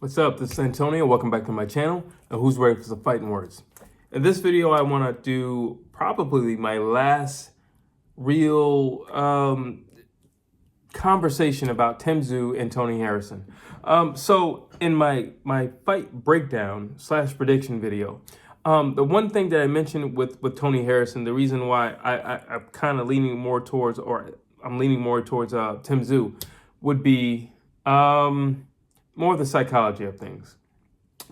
What's up? This is Antonio. Welcome back to my channel. And who's ready for some fighting words? In this video, I want to do probably my last real conversation about Tszyu and Tony Harrison. So in my fight breakdown / prediction video, the one thing that I mentioned with Tony Harrison, the reason why I'm kind of leaning more towards, Tszyu, would be more of the psychology of things.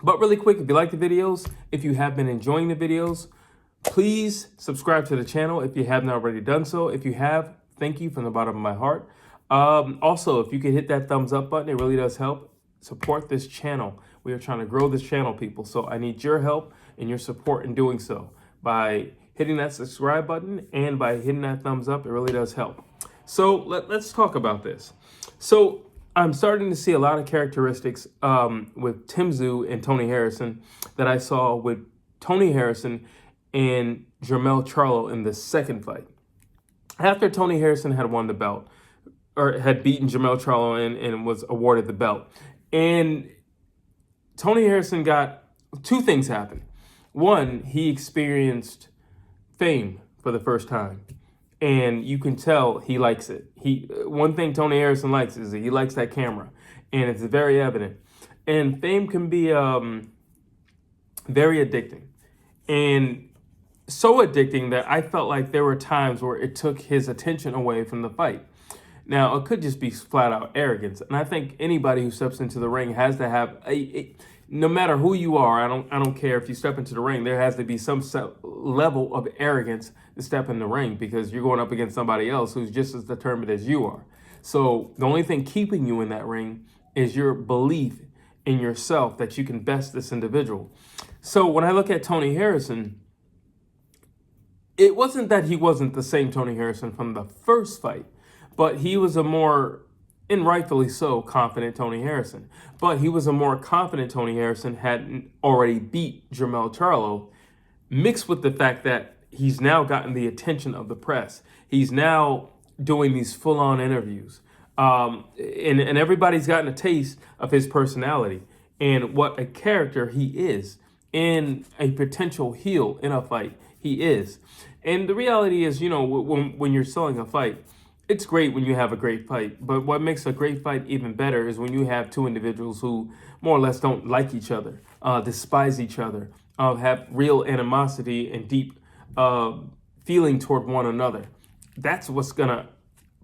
But really quick, if you like the videos, if you have been enjoying the videos, please subscribe to the channel if you haven't already done so. If you have, thank you from the bottom of my heart. Also, if you could hit that thumbs up button, it really does help support this channel. We are trying to grow this channel, people. So I need your help and your support in doing so. By hitting that subscribe button and by hitting that thumbs up, it really does help. So let's talk about this. So I'm starting to see a lot of characteristics with Tszyu and Tony Harrison that I saw with Tony Harrison and Jermell Charlo in the second fight. After Tony Harrison had won the belt, or had beaten Jermell Charlo and was awarded the belt, and Tony Harrison got two things happen. One, he experienced fame for the first time. And you can tell he likes it. One thing Tony Harrison likes is that he likes that camera, and it's very evident. And fame can be very addicting, and so addicting that I felt like there were times where it took his attention away from the fight. Now, it could just be flat out arrogance, and I think anybody who steps into the ring has to have no matter who you are, I don't care if you step into the ring, there has to be some level of arrogance to step in the ring, because you're going up against somebody else who's just as determined as you are. So the only thing keeping you in that ring is your belief in yourself that you can best this individual. So when I look at Tony Harrison, it wasn't that he wasn't the same Tony Harrison from the first fight, but he was a more, and rightfully so, confident Tony Harrison. But he was a more confident Tony Harrison, had already beat Jermell Charlo, mixed with the fact that he's now gotten the attention of the press. He's now doing these full-on interviews. And everybody's gotten a taste of his personality and what a character he is, and a potential heel in a fight he is. And the reality is, you know, when you're selling a fight, it's great when you have a great fight, but what makes a great fight even better is when you have two individuals who more or less don't like each other, despise each other, have real animosity and deep feeling toward one another. That's what's going to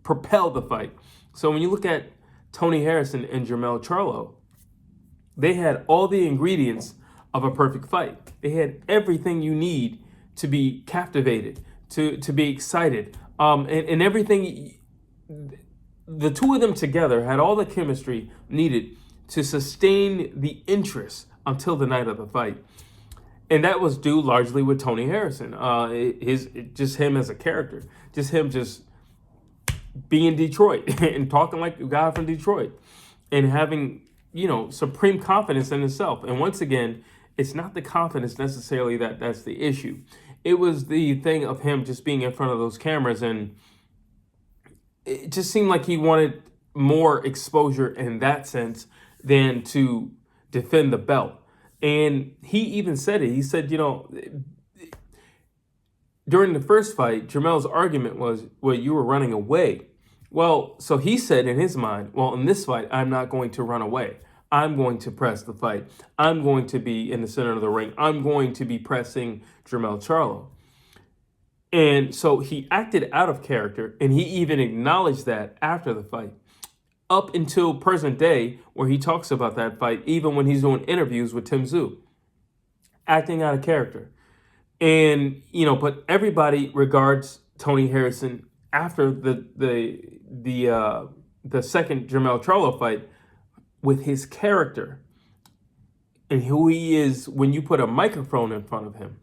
propel the fight. So when you look at Tony Harrison and Jermell Charlo, they had all the ingredients of a perfect fight. They had everything you need to be captivated, to be excited. And everything, the two of them together had all the chemistry needed to sustain the interest until the night of the fight. And that was due largely with Tony Harrison. Just him as a character, just him just being Detroit and talking like a guy from Detroit and having, you know, supreme confidence in himself. And once again, it's not the confidence necessarily that's the issue. It was the thing of him just being in front of those cameras, and it just seemed like he wanted more exposure in that sense than to defend the belt. And he even said it. He said, you know, during the first fight, Jermell's argument was, well, you were running away. Well, so he said in his mind, well, in this fight, I'm not going to run away. I'm going to press the fight. I'm going to be in the center of the ring. I'm going to be pressing Jermell Charlo. And so he acted out of character, and he even acknowledged that after the fight. Up until present day, where he talks about that fight, even when he's doing interviews with Tszyu, acting out of character. And, you know, but everybody regards Tony Harrison after the second Jermell Charlo fight with his character and who he is when you put a microphone in front of him.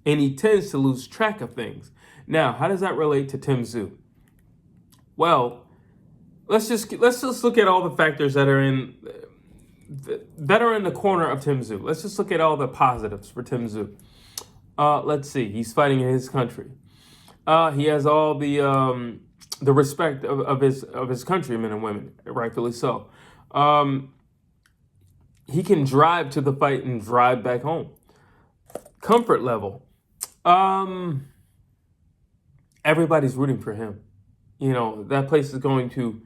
And he tends to lose track of things. Now, how does that relate to Tszyu? Well, let's just look at all the factors that are in the corner of Tszyu. Let's just look at all the positives for Tszyu. Let's see. He's fighting in his country. He has all the respect of his countrymen and women, rightfully so. he can drive to the fight and drive back home. Comfort level. Everybody's rooting for him. You know, that place is going to,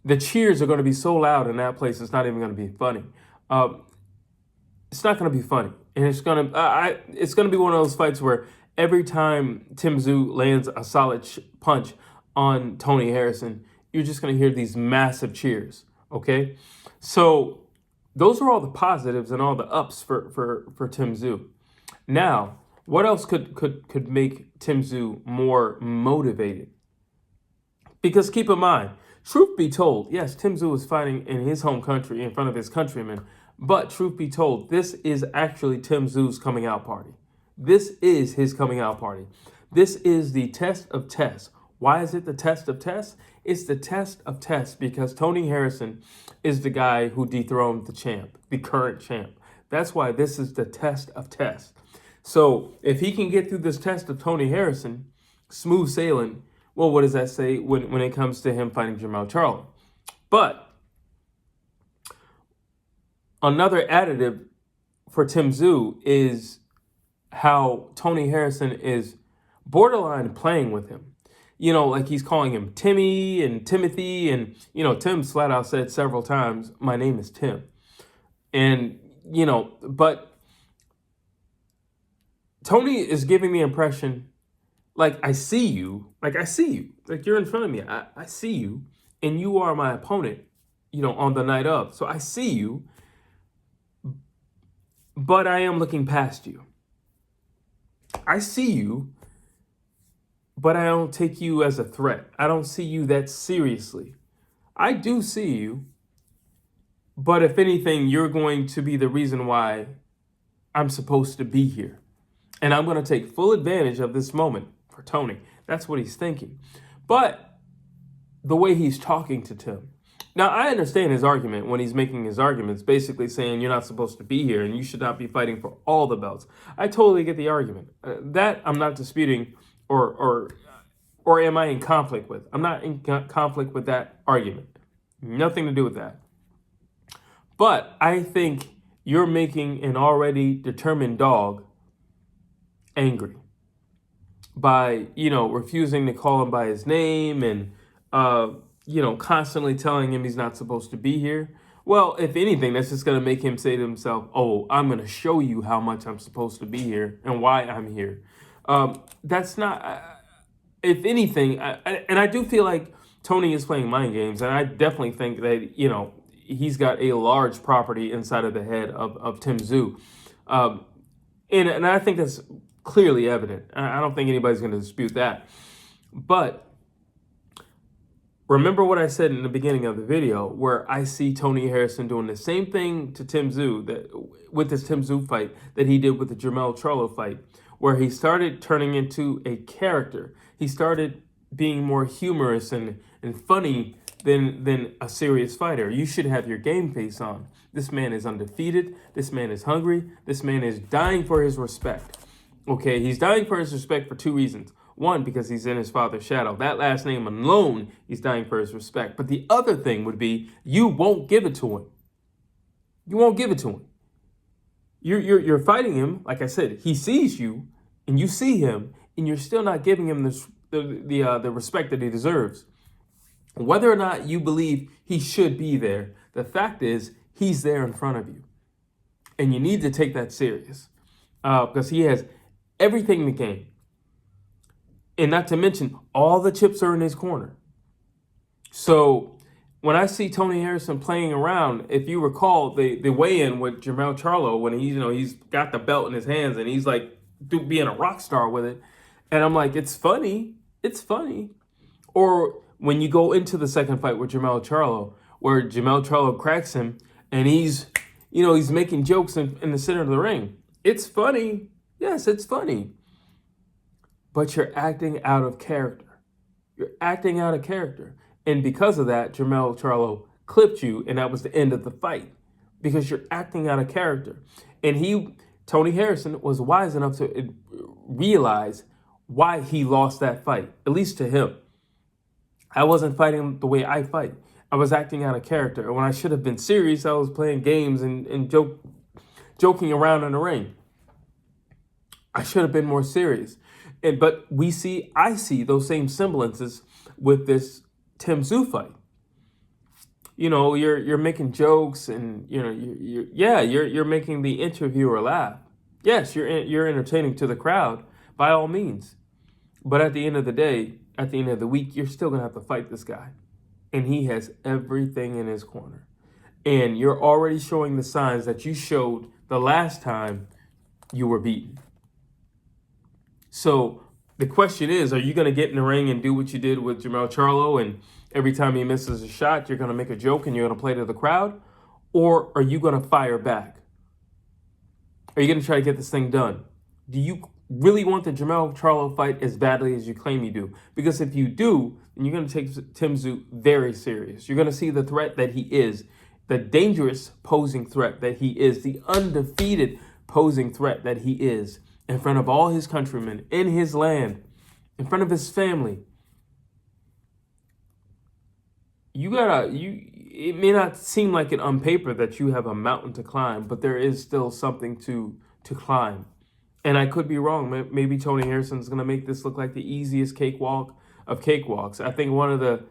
the cheers are going to be so loud in that place, it's not even going to be funny. It's not going to be funny. And it's going to be one of those fights where every time Tszyu lands a solid punch on Tony Harrison, you're just going to hear these massive cheers, okay? So those are all the positives and all the ups for Tszyu. Now, what else could make Tszyu more motivated? Because keep in mind, truth be told, yes, Tszyu was fighting in his home country in front of his countrymen, but truth be told, this is actually Tszyu's coming out party. This is his coming out party. This is the test of tests. Why is it the test of tests? It's the test of tests because Tony Harrison is the guy who dethroned the champ, the current champ. That's why this is the test of tests. So if he can get through this test of Tony Harrison, smooth sailing, well, what does that say when it comes to him fighting Jermell Charlo? But another additive for Tszyu is how Tony Harrison is borderline playing with him. You know, like he's calling him Timmy and Timothy. And, you know, Tim's flat out said several times, my name is Tim. And, you know, but Tony is giving the impression, like, I see you. Like, you're in front of me. I see you. And you are my opponent, you know, on the night of. So I see you. But I am looking past you. I see you. But I don't take you as a threat. I don't see you that seriously. I do see you. But if anything, you're going to be the reason why I'm supposed to be here. And I'm going to take full advantage of this moment for Tony. That's what he's thinking. But the way he's talking to Tim. Now, I understand his argument when he's making his arguments, basically saying you're not supposed to be here and you should not be fighting for all the belts. I totally get the argument. That I'm not disputing or am I in conflict with? I'm not in conflict with that argument. Nothing to do with that. But I think you're making an already determined dog angry by, you know, refusing to call him by his name and, you know, constantly telling him he's not supposed to be here. Well, if anything, that's just going to make him say to himself, oh, I'm going to show you how much I'm supposed to be here and why I'm here. That's not, if anything, and I do feel like Tony is playing mind games, and I definitely think that, you know, he's got a large property inside of the head of Tszyu. And I think that's clearly evident. I don't think anybody's going to dispute that. But remember what I said in the beginning of the video, where I see Tony Harrison doing the same thing to Tszyu with this Tszyu fight that he did with the Jermell Charlo fight, where he started turning into a character. He started being more humorous and funny than a serious fighter. You should have your game face on. This man is undefeated. This man is hungry. This man is dying for his respect. Okay, he's dying for his respect for two reasons. One, because he's in his father's shadow. That last name alone, he's dying for his respect. But the other thing would be, you won't give it to him. You won't give it to him. You're fighting him. Like I said, he sees you, and you see him, and you're still not giving him the respect that he deserves. Whether or not you believe he should be there, the fact is, he's there in front of you. And you need to take that serious. Because he has everything in the game. And not to mention, all the chips are in his corner. So when I see Tony Harrison playing around, if you recall the weigh-in with Jermell Charlo, when he's got the belt in his hands and he's like being a rock star with it. And I'm like, it's funny. It's funny. Or when you go into the second fight with Jermell Charlo, where Jermell Charlo cracks him and he's making jokes in the center of the ring. It's funny. Yes, it's funny. But you're acting out of character. You're acting out of character. And because of that, Jermell Charlo clipped you, and that was the end of the fight. Because you're acting out of character. And Tony Harrison, was wise enough to realize why he lost that fight, at least to him. I wasn't fighting the way I fight. I was acting out of character. When I should have been serious, I was playing games and joking around in the ring. I should have been more serious. But I see those same semblances with this Tszyu fight. You're making jokes, and you're making the interviewer laugh. Yes, you're entertaining to the crowd by all means. But at the end of the day, at the end of the week, you're still gonna have to fight this guy, and he has everything in his corner. And you're already showing the signs that you showed the last time you were beaten. So the question is, are you going to get in the ring and do what you did with Jermell Charlo, and every time he misses a shot, you're going to make a joke and you're going to play to the crowd? Or are you going to fire back? Are you going to try to get this thing done? Do you really want the Jermell Charlo fight as badly as you claim you do? Because if you do, then you're going to take Tszyu very serious. You're going to see the threat that he is, the dangerous posing threat that he is, the undefeated posing threat that he is, in front of all his countrymen, in his land, in front of his family. It may not seem like it on paper that you have a mountain to climb, but there is still something to climb. And I could be wrong. Maybe Tony Harrison is going to make this look like the easiest cakewalk of cakewalks. I think one of the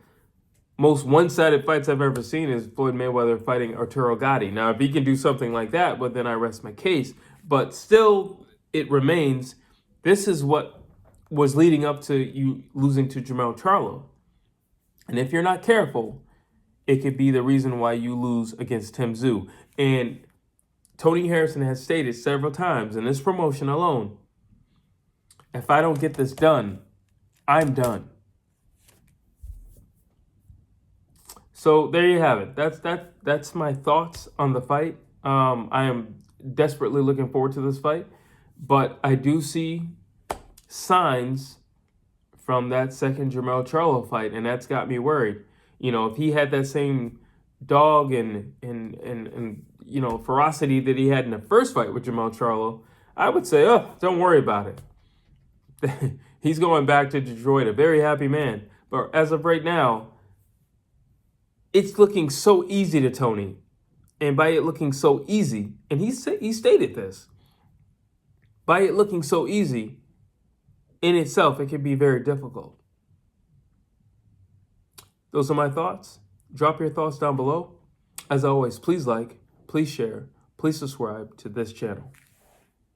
most one-sided fights I've ever seen is Floyd Mayweather fighting Arturo Gatti. Now, if he can do something like that, but then I rest my case. But still, it remains, this is what was leading up to you losing to Jermell Charlo. And if you're not careful, it could be the reason why you lose against Tszyu. And Tony Harrison has stated several times in this promotion alone, if I don't get this done, I'm done. So there you have it. That's my thoughts on the fight. I am desperately looking forward to this fight. But I do see signs from that second Jermell Charlo fight, and that's got me worried. If he had that same dog and ferocity that he had in the first fight with Jermell Charlo, I would say, don't worry about it. He's going back to Detroit, a very happy man. But as of right now, it's looking so easy to Tony. And by it looking so easy, and he stated this, by it looking so easy, in itself, it can be very difficult. Those are my thoughts. Drop your thoughts down below. As always, please like, please share, please subscribe to this channel.